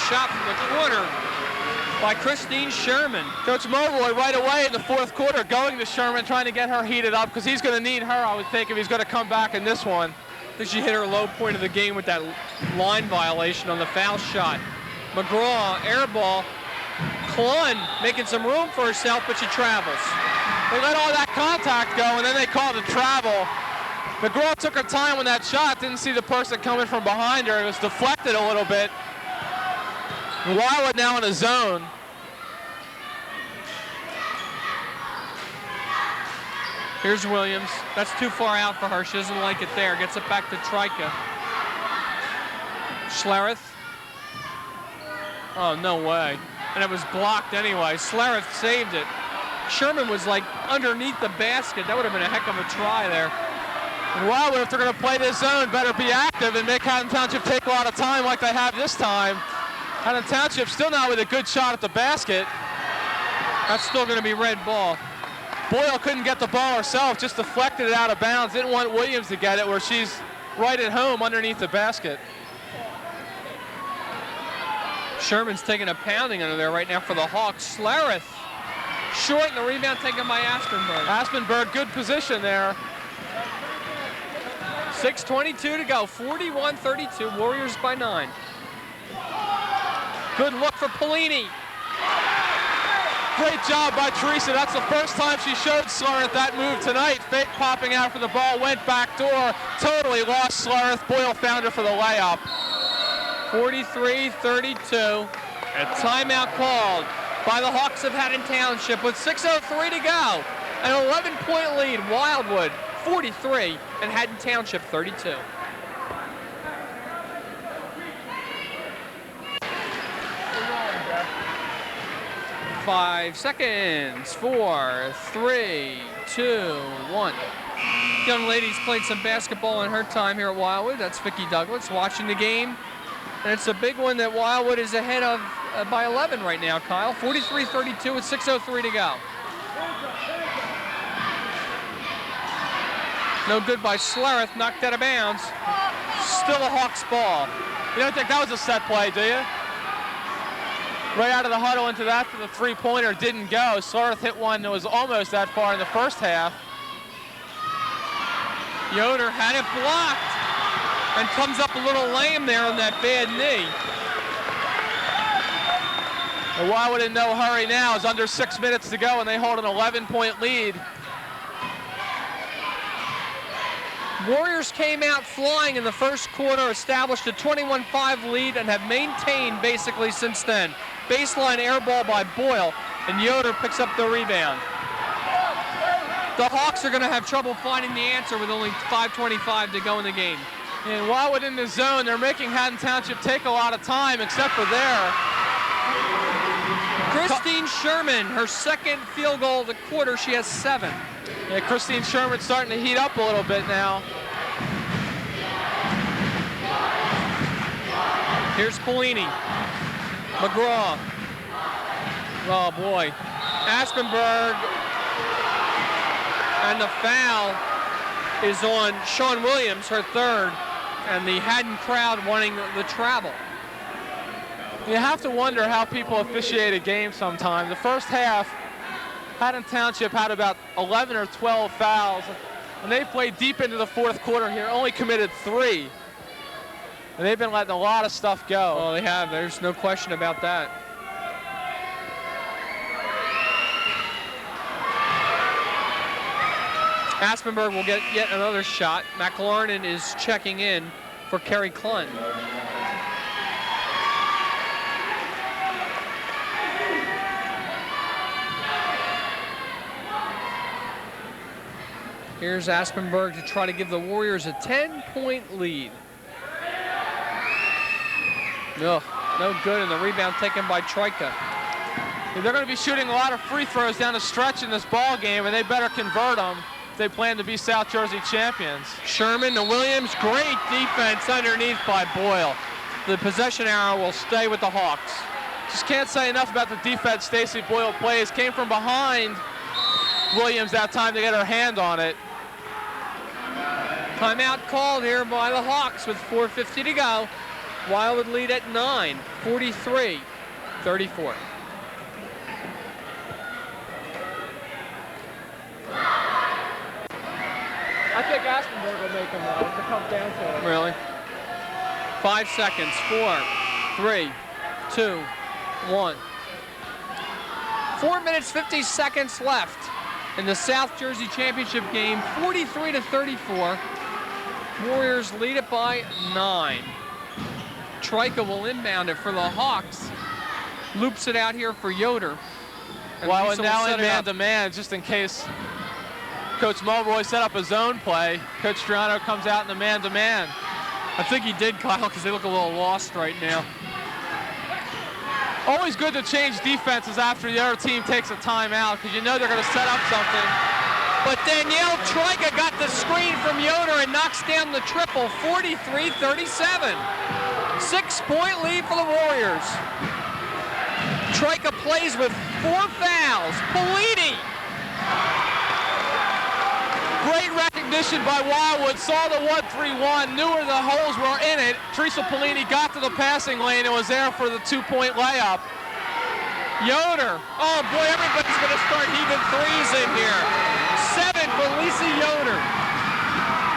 shot from the corner by Christine Sherman. Coach Mulroy right away in the fourth quarter going to Sherman, trying to get her heated up because he's going to need her, I would think, if he's going to come back in this one. I think she hit her low point of the game with that line violation on the foul shot. McGraw, air ball. Klun making some room for herself, but she travels. They let all that contact go, and then they called the travel. McGraw took her time on that shot, didn't see the person coming from behind her. It was deflected a little bit. Wildwood now in a zone. Here's Williams. That's too far out for her. She doesn't like it there. Gets it back to Trika. Schlereth. Oh, no way. And it was blocked anyway. Schlereth saved it. Sherman was like underneath the basket. That would have been a heck of a try there. And Wildwood, if they're going to play this zone, better be active and make Haddon Township take a lot of time like they have this time. Haddon Township still not with a good shot at the basket. That's still going to be red ball. Boyle couldn't get the ball herself, just deflected it out of bounds. Didn't want Williams to get it where she's right at home underneath the basket. Sherman's taking a pounding under there right now for the Hawks. Schlereth short, and the rebound taken by Aspenberg. Aspenberg, good position there. 6:22 to go, 41-32, Warriors by 9. Good look for Polini. Great job by Teresa. That's the first time she showed Schlereth that move tonight. Fake popping out for the ball, went back door, totally lost Schlereth. Boyle found her for the layup. 43-32. A timeout called by the Hawks of Haddon Township with 6:03 to go. An 11-point lead, Wildwood 43 and Haddon Township 32. Five seconds. 4, 3, 2, 1. Young lady's played some basketball in her time here at Wildwood. That's Vicki Douglas watching the game. And it's a big one that Wildwood is ahead of by 11 right now, Kyle. 43-32 with 6:03 to go. No good by Schlereth, knocked out of bounds. Still a Hawks ball. You don't think that was a set play, do you? Right out of the huddle into that for the three-pointer, didn't go. Schlereth hit one that was almost that far in the first half. Yoder had it blocked and comes up a little lame there on that bad knee. And Wildwood in no hurry now. It's under 6 minutes to go, and they hold an 11-point lead. Warriors came out flying in the first quarter, established a 21-5 lead, and have maintained basically since then. Baseline air ball by Boyle, and Yoder picks up the rebound. The Hawks are going to have trouble finding the answer with only 5:25 to go in the game. And Wildwood in the zone, they're making Haddon Township take a lot of time, except for there. Christine Sherman, her second field goal of the quarter. She has 7. Yeah, Christine Sherman's starting to heat up a little bit now. Here's Polini. McGraw. Oh, boy. Aspenberg. And the foul is on Sean Williams, her third. And the Haddon crowd wanting the travel. You have to wonder how people officiate a game sometime. The first half, Haddon Township had about 11 or 12 fouls, and they played deep into the fourth quarter here, only committed 3. And they've been letting a lot of stuff go. Oh, they have. There's no question about that. Aspenberg will get yet another shot. McLaurin is checking in for Kerry Klun. Here's Aspenberg to try to give the Warriors a 10-point lead. No good, and the rebound taken by Troika. They're going to be shooting a lot of free throws down the stretch in this ball game, and they better convert them if they plan to be South Jersey champions. Sherman to Williams, great defense underneath by Boyle. The possession arrow will stay with the Hawks. Just can't say enough about the defense Stacey Boyle plays. Came from behind Williams that time to get her hand on it. Timeout called here by the Hawks with 4:50 to go. Wildwood lead at 9, 43-34. I think Aspenberg will make them though, if it comes down to it. Really? 5 seconds, 4, 3, 2, 1. 4 minutes, 50 seconds left in the South Jersey Championship game, 43-34. Warriors lead it by 9. Trika will inbound it for the Hawks. Loops it out here for Yoder. Well, and now in man-to-man, just in case Coach Mulroy set up a zone play, Coach Triano comes out in the man-to-man. I think he did, Kyle, because they look a little lost right now. Always good to change defenses after the other team takes a timeout, because you know they're going to set up something. But Danielle Trika got the screen from Yoder and knocks down the triple, 43-37. 6-point lead for the Warriors. Trika plays with 4 fouls. Polini. Great recognition by Wildwood, saw the 1-3-1, knew where the holes were in it. Teresa Polini got to the passing lane and was there for the 2-point layup. Yoder. Oh boy, everybody's going to start heaving threes in here. 7 for Lisa Yoder.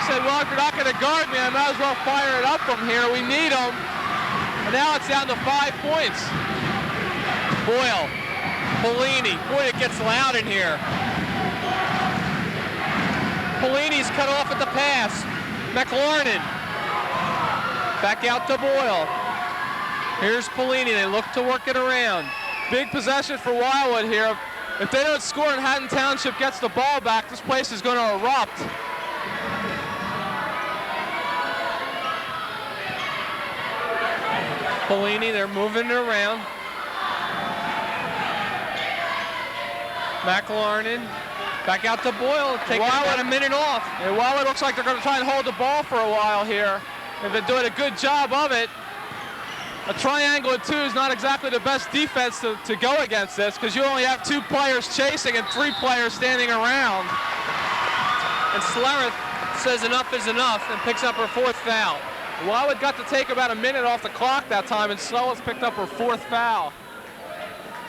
Said, well, if you're not going to guard me, I might as well fire it up from here. We need them. And now it's down to 5 points. Boyle. Polini. Boy, it gets loud in here. Polini's cut off at the pass. McLarnon. Back out to Boyle. Here's Polini. They look to work it around. Big possession for Wildwood here. If they don't score and Haddon Township gets the ball back, this place is going to erupt. Polini, they're moving it around. McLarnon. Back out to Boyle, taking about a minute off. And Wildwood looks like they're going to try and hold the ball for a while here. They've been doing a good job of it. A triangle of 2 is not exactly the best defense to go against this, because you only have 2 players chasing and 3 players standing around. And Slareth says enough is enough and picks up her 4th foul. Wildwood got to take about a minute off the clock that time, and Slareth picked up her 4th foul.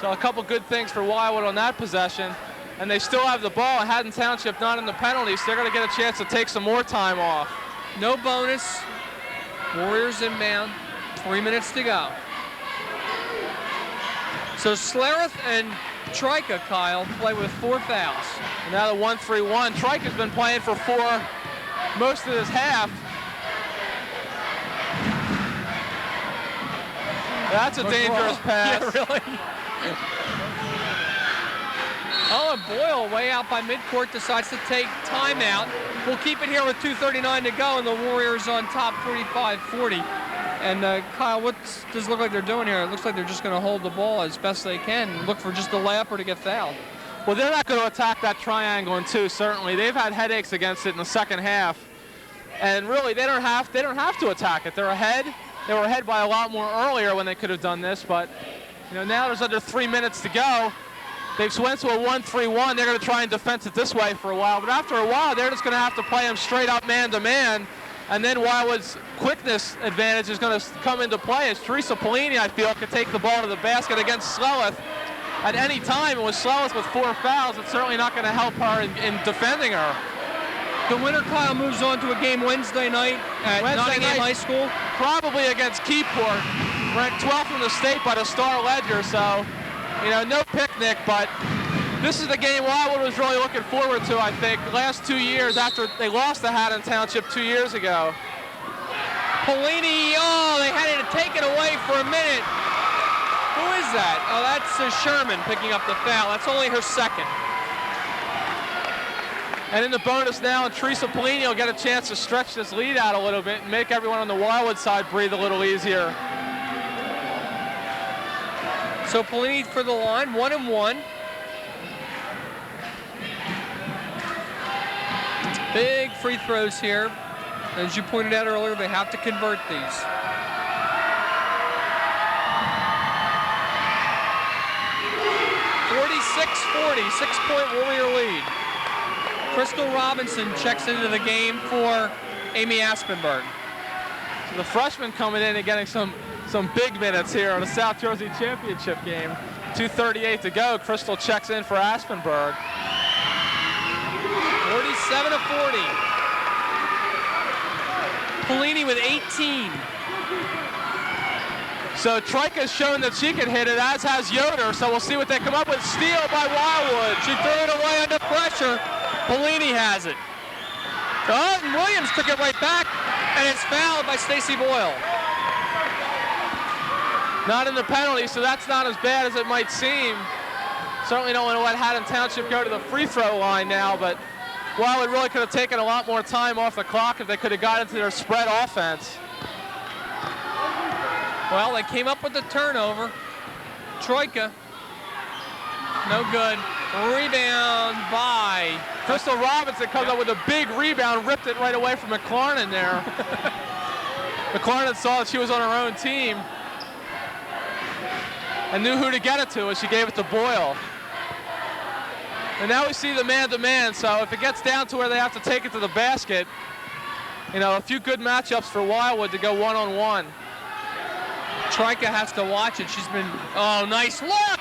So a couple good things for Wildwood on that possession. And they still have the ball. Haddon Township not in the penalties, so they're going to get a chance to take some more time off. No bonus. Warriors inbound. 3 minutes to go. So Slareth and Trika, Kyle, play with 4 fouls. And now the 1-3-1. Trika's been playing for 4 most of this half. That's a dangerous pass. Yeah, really? Oh, and Boyle, way out by midcourt, decides to take timeout. We'll keep it here with 2:39 to go, and the Warriors on top, 45-40. And Kyle, what does it look like they're doing here? It looks like they're just going to hold the ball as best they can, look for just a layup or to get fouled. Well, they're not going to attack that triangle in 2, certainly. They've had headaches against it in the second half. And really, they don't have to attack it. They're ahead. They were ahead by a lot more earlier when they could have done this, but now there's under 3 minutes to go. They've went to a 1-3-1. They're going to try and defend it this way for a while. But after a while, they're just going to have to play them straight up man-to-man. And then Wildwood's quickness advantage is going to come into play as Teresa Polini, I feel, could take the ball to the basket against Slareth at any time. And with Slareth with 4 fouls, it's certainly not going to help her in defending her. The winner, Kyle, moves on to a game Wednesday night at Nottingham High School. Probably against Keyport, ranked 12th in the state by the Star Ledger. So, no picnic, but this is the game Wildwood was really looking forward to, I think, the last 2 years after they lost to Haddon Township 2 years ago. Polini, they had to take it away for a minute. Who is that? Oh, that's Sherman picking up the foul. That's only her 2nd. And in the bonus now, and Teresa Polini will get a chance to stretch this lead out a little bit and make everyone on the Wildwood side breathe a little easier. So Polini for the line, 1-1. Big free throws here. As you pointed out earlier, they have to convert these. .40, 6-point Warrior lead. Crystal Robinson checks into the game for Amy Aspenberg. The freshman coming in and getting some big minutes here on the South Jersey Championship game. 2:38 to go. Crystal checks in for Aspenberg. 47-40. Polini with 18. So Troika's shown that she can hit it, as has Yoder, so we'll see what they come up with. Steal by Wildwood. She threw it away under pressure. Polini has it. Oh, and Williams took it right back, and it's fouled by Stacy Boyle. Not in the penalty, so that's not as bad as it might seem. Certainly don't want to let Haddon Township go to the free throw line now, but Wildwood really could have taken a lot more time off the clock if they could have got into their spread offense. Well, they came up with the turnover. Troika, no good. Rebound by Crystal Robinson comes up with a big rebound, ripped it right away from McLarnon there. McLarnon saw that she was on her own team and knew who to get it to as she gave it to Boyle. And now we see the man-to-man, so if it gets down to where they have to take it to the basket, you know, a few good matchups for Wildwood to go one-on-one. Troika has to watch it. She's been, oh, nice look!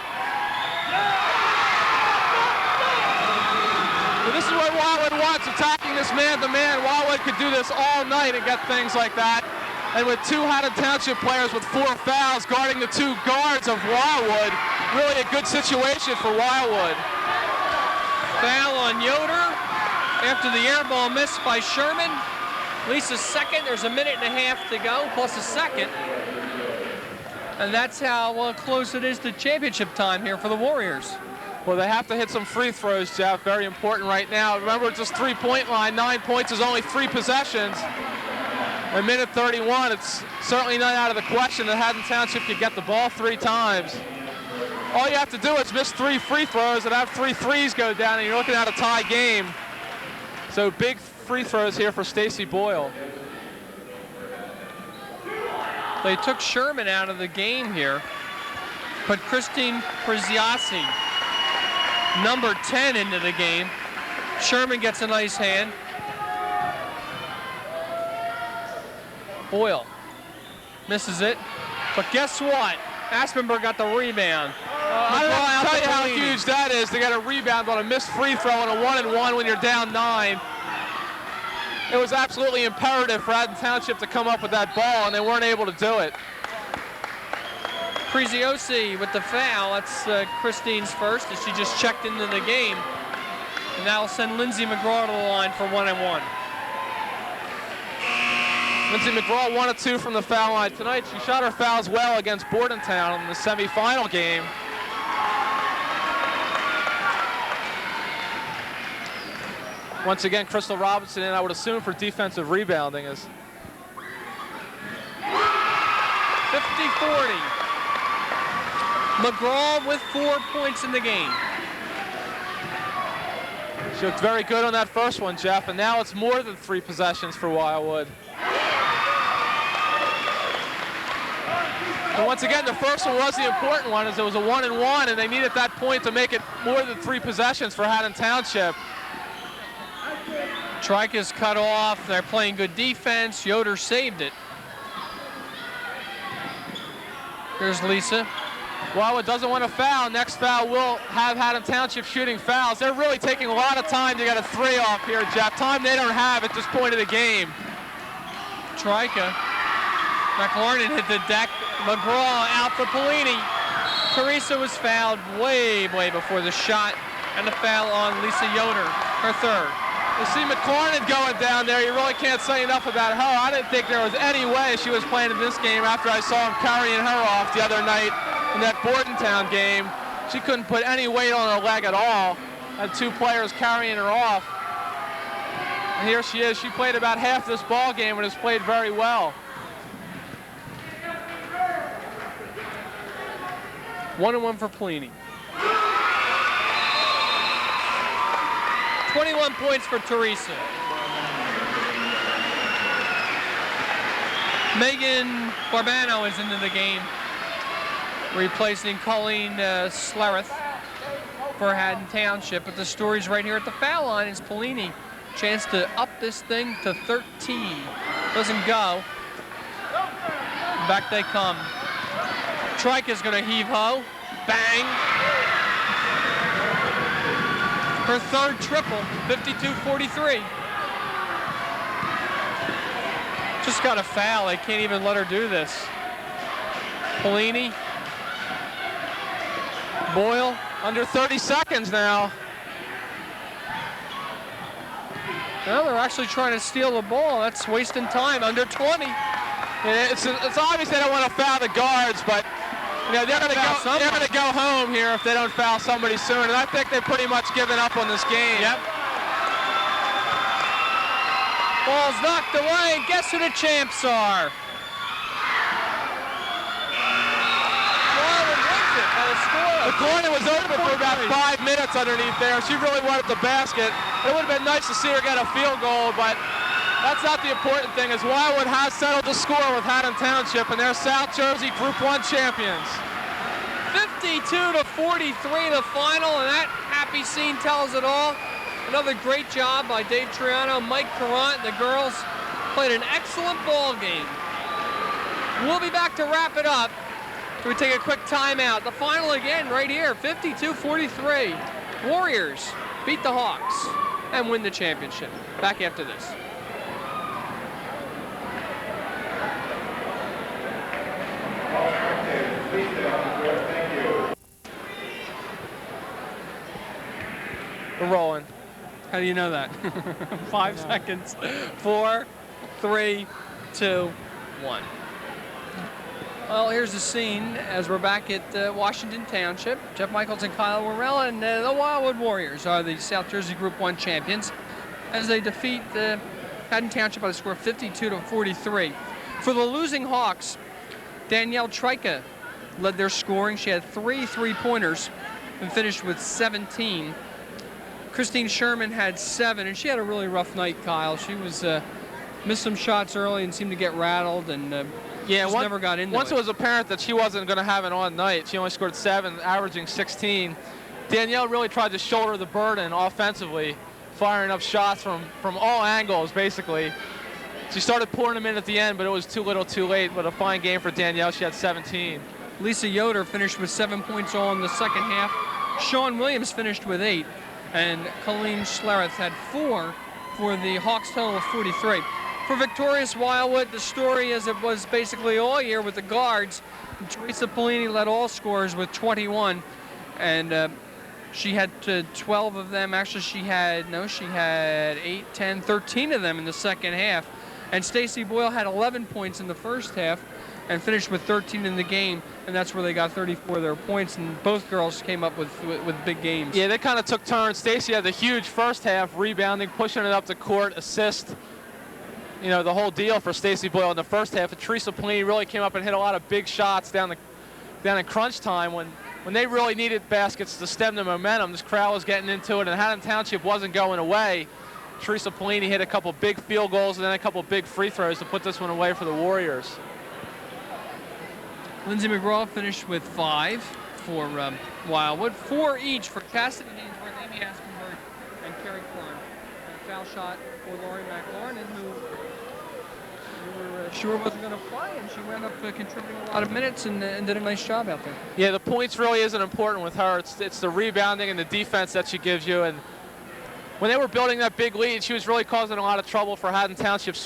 So this is what Wildwood wants, attacking this man-to-man. Wildwood could do this all night and get things like that. And with two Haddon Township players with 4 fouls guarding the 2 guards of Wildwood, really a good situation for Wildwood. Foul on Yoder after the air ball missed by Sherman. Lisa's second. There's a minute and a half to go, plus a second. And that's how close it is to championship time here for the Warriors. Well, they have to hit some free throws, Jeff. Very important right now. Remember, it's just 3-point line. 9 points is only 3 possessions. A minute 31, it's certainly not out of the question that Haddon Township could get the ball 3 times. All you have to do is miss 3 free throws and have 3 threes go down, and you're looking at a tie game. So big free throws here for Stacy Boyle. They took Sherman out of the game here. Put Christine Preziasi, number 10, into the game. Sherman gets a nice hand. Boyle misses it. But guess what? Aspenberg got the rebound. I don't have to tell you how huge that is to get a rebound on a missed free throw on a 1-and-1 when you're down 9. It was absolutely imperative for Haddon Township to come up with that ball, and they weren't able to do it. Preziosi with the foul. That's Christine's first, as she just checked into the game. And that will send Lindsay McGraw to the line for 1-and-1. Lindsay McGraw 1 of 2 from the foul line tonight. She shot her fouls well against Bordentown in the semifinal game. Once again, Crystal Robinson in, I would assume, for defensive rebounding. Is 50-40. McGraw with 4 points in the game. She looked very good on that first one, Jeff, and now it's more than 3 possessions for Wildwood. And once again, the first one was the important one, as it was a 1-and-1, and they needed that point to make it more than 3 possessions for Haddon Township. Trike is cut off. They're playing good defense. Yoder saved it. Here's Lisa. Wildwood doesn't want to foul. Next foul will have Haddon Township shooting fouls. They're really taking a lot of time to get a 3 off here, Jeff. Time they don't have at this point of the game. Trika. McLarnon hit the deck. McGraw out for Polini. Teresa was fouled way before the shot, and the foul on Lisa Yoder, her third. You see McLarnon going down there. You really can't say enough about her. I didn't think there was any way she was playing in this game after I saw him carrying her off the other night in that Bordentown game. She couldn't put any weight on her leg at all. Had 2 players carrying her off. And here she is. She played about half this ball game and has played very well. 1-and-1 for Polini. 21 points for Teresa. Megan Barbano is into the game, replacing Colleen Slareth for Haddon Township. But the story's right here at the foul line is Polini. Chance to up this thing to 13. Doesn't go. Back they come. Trike is going to heave-ho. Bang. Her third triple, 52-43. Just got a foul. They can't even let her do this. Polini. Boyle. Under 30 seconds now. Well, they're actually trying to steal the ball. That's wasting time. Under 20. It's obvious they don't want to foul the guards, but they're going to go home here if they don't foul somebody soon. And I think they've pretty much given up on this game. Yep. Ball's knocked away. Guess who the champs are? The corner was open for about 5 minutes underneath there. She really wanted the basket. It would have been nice to see her get a field goal, but that's not the important thing, as Wildwood has settled the score with Haddon Township, and they're South Jersey Group 1 champions. 52-43 the final, and that happy scene tells it all. Another great job by Dave Triano, Mike Carant. The girls played an excellent ball game. We'll be back to wrap it up. We take a quick timeout. The final again right here, 52-43. Warriors beat the Hawks and win the championship. Back after this. We're rolling. How do you know that? 5 seconds. 4, 3, 2, 1. Well, here's the scene as we're back at Washington Township. Jeff Michaels and Kyle Worrell, and the Wildwood Warriors are the South Jersey Group 1 champions as they defeat Haddon Township by the score of 52-43. For the losing Hawks, Danielle Trike led their scoring. She had 3 3-pointers and finished with 17. Christine Sherman had 7, and she had a really rough night, Kyle. She was missed some shots early and seemed to get rattled, and never got into it. Once it was apparent that she wasn't going to have an on night, she only scored 7, averaging 16. Danielle really tried to shoulder the burden offensively, firing up shots from all angles, basically. She started pouring them in at the end, but it was too little too late. But a fine game for Danielle. She had 17. Lisa Yoder finished with 7 points all in the second half. Sean Williams finished with 8. And Colleen Schlereth had 4 for the Hawks total of 43. For victorious Wildwood, the story as it was basically all year with the guards. Teresa Polini led all scorers with 21, and she had 12 of them. Actually, she had 8, 10, 13 of them in the second half. And Stacy Boyle had 11 points in the first half and finished with 13 in the game, and that's where they got 34 of their points, and both girls came up with big games. Yeah, they kind of took turns. Stacy had the huge first half, rebounding, pushing it up the court, assist. The whole deal for Stacy Boyle in the first half. And Teresa Polini really came up and hit a lot of big shots down in crunch time when they really needed baskets to stem the momentum. This crowd was getting into it, and Haddon Township wasn't going away. Teresa Polini hit a couple big field goals and then a couple big free throws to put this one away for the Warriors. Lindsay McGraw finished with 5 for Wildwood, 4 each for Cassidy Hainsworth, Amy Aspenberg, and Kerry Klein. And a foul shot for Laurie McLaurin, who we were sure wasn't going to play, and she wound up contributing a lot of minutes and did a nice job out there. Yeah, the points really isn't important with her. It's the rebounding and the defense that she gives you. And when they were building that big lead, she was really causing a lot of trouble for Haddon Township,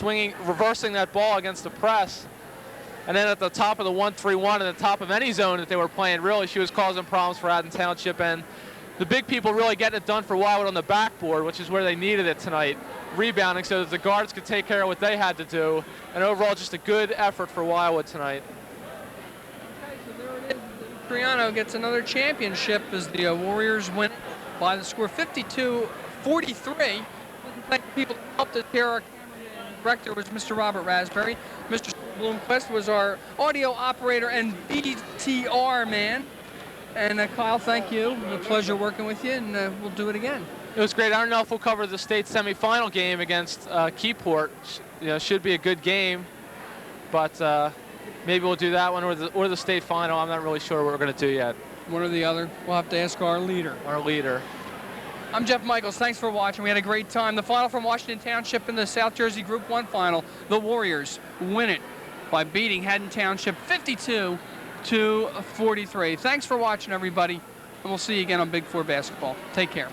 reversing that ball against the press. And then at the top of the 1-3-1 and the top of any zone that they were playing, really, she was causing problems for Haddon Township. And the big people really getting it done for Wildwood on the backboard, which is where they needed it tonight, rebounding so that the guards could take care of what they had to do. And overall, just a good effort for Wildwood tonight. Okay, so there it is. Triano gets another championship as the Warriors win by the score 52-43. Thank the people who helped us here. Our cameraman and director was Mr. Robert Raspberry. Mr. Bloomquist was our audio operator and BTR man. And Kyle, thank you. It was a pleasure working with you, and we'll do it again. It was great. I don't know if we'll cover the state semifinal game against Keyport. Should be a good game, but maybe we'll do that one or the state final. I'm not really sure what we're going to do yet. One or the other. We'll have to ask our leader. I'm Jeff Michaels. Thanks for watching. We had a great time. The final from Washington Township in the South Jersey Group 1 final. The Warriors win it by beating Haddon Township 52-43. Thanks for watching, everybody, and we'll see you again on Big Four Basketball. Take care.